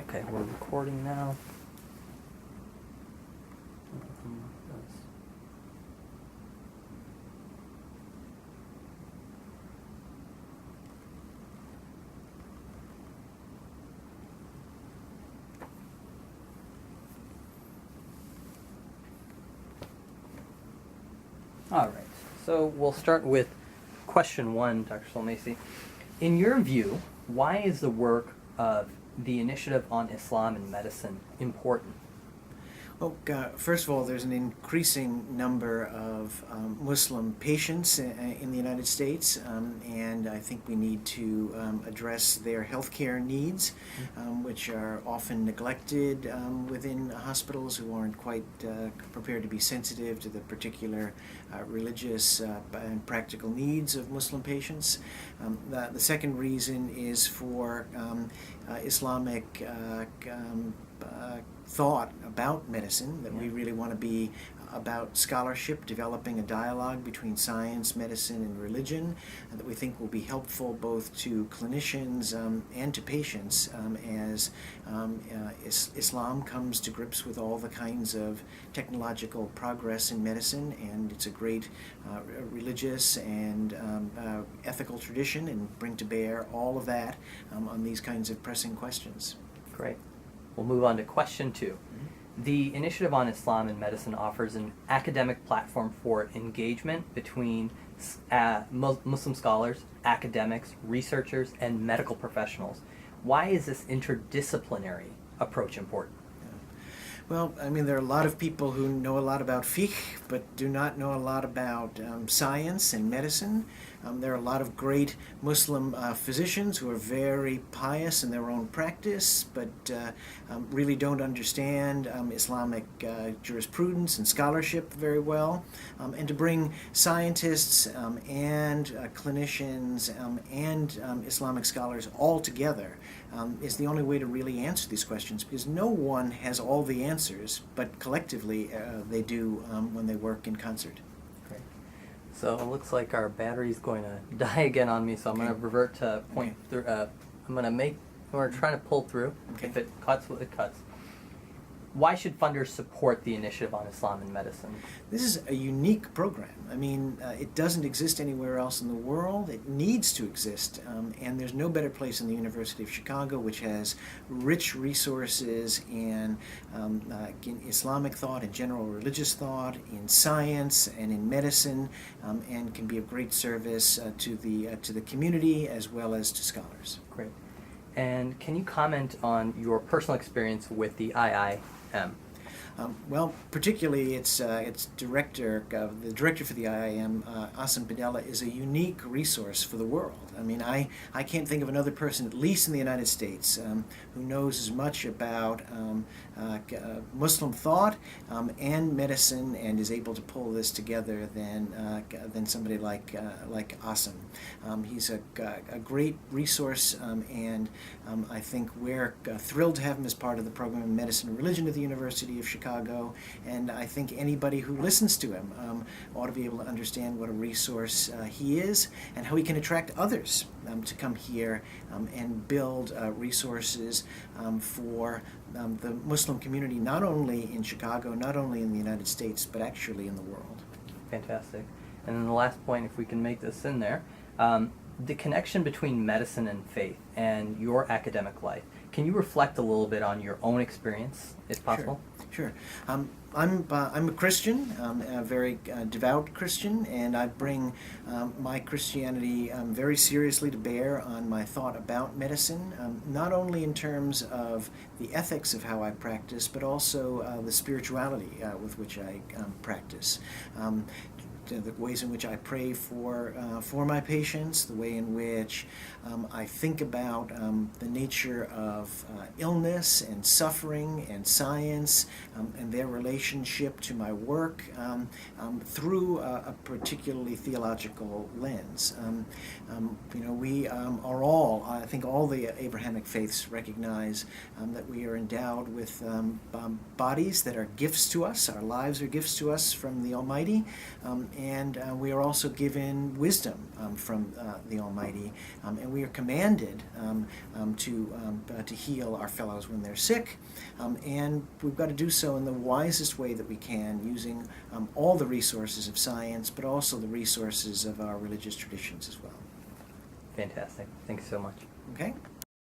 Okay, we're recording now. All right, so we'll start with question one, Dr. Sulmasy. In your view, why is the work of the Initiative on Islam and Medicine important? Well, first of all, there's an increasing number of Muslim patients in the United States, and I think we need to address their healthcare needs, which are often neglected within hospitals who aren't quite prepared to be sensitive to the particular religious and practical needs of Muslim patients. The second reason is for Islamic thought about medicine, that we really want to be about scholarship, developing a dialogue between science, medicine, and religion, that we think will be helpful both to clinicians and to patients as Islam comes to grips with all the kinds of technological progress in medicine, and it's a great religious and ethical tradition, and bring to bear all of that on these kinds of pressing questions. Great. We'll move on to question two. The Initiative on Islam and Medicine offers an academic platform for engagement between Muslim scholars, academics, researchers, and medical professionals. Why is this interdisciplinary approach important? Well, I mean, there are a lot of people who know a lot about fiqh, but do not know a lot about science and medicine. There are a lot of great Muslim physicians who are very pious in their own practice, but really don't understand Islamic jurisprudence and scholarship very well. And to bring scientists and clinicians and Islamic scholars all together is the only way to really answer these questions, because no one has all the answers, but collectively they do when they work in concert. Great. So it looks like our battery's going to die again on me, so I'm going to revert to point through. We're trying to pull through. Okay. If it cuts, it cuts. Why should funders support the Initiative on Islam and Medicine? This is a unique program. I mean, it doesn't exist anywhere else in the world. It needs to exist, and there's no better place than the University of Chicago, which has rich resources in Islamic thought, in general religious thought, in science, and in medicine, and can be of great service to the community as well as to scholars. Great. And can you comment on your personal experience with the IIM? Well, particularly its director, the director for the IIM, Asim Padella, is a unique resource for the world. I mean, I can't think of another person, at least in the United States, who knows as much about Muslim thought and medicine and is able to pull this together than somebody like Asim. He's a great resource, and I think we're thrilled to have him as part of the program in Medicine and Religion at the University of Chicago, and I think anybody who listens to him ought to be able to understand what a resource he is and how he can attract others to come here and build resources for the Muslim community, not only in Chicago, not only in the United States, but actually in the world. Fantastic. And then the last point, if we can make this in there, the connection between medicine and faith and your academic life. Can you reflect a little bit on your own experience, if possible? Sure. I'm a Christian, a very devout Christian, and I bring my Christianity very seriously to bear on my thought about medicine, not only in terms of the ethics of how I practice, but also the spirituality with which I practice. The ways in which I pray for my patients, the way in which I think about the nature of illness and suffering and science and their relationship to my work through a particularly theological lens. We are all, I think all the Abrahamic faiths recognize that we are endowed with bodies that are gifts to us. Our lives are gifts to us from the Almighty, and we are also given wisdom from the Almighty, and we are commanded to heal our fellows when they're sick, and we've got to do so in the wisest way that we can, using all the resources of science, but also the resources of our religious traditions as well. Fantastic. Thank you so much. Okay?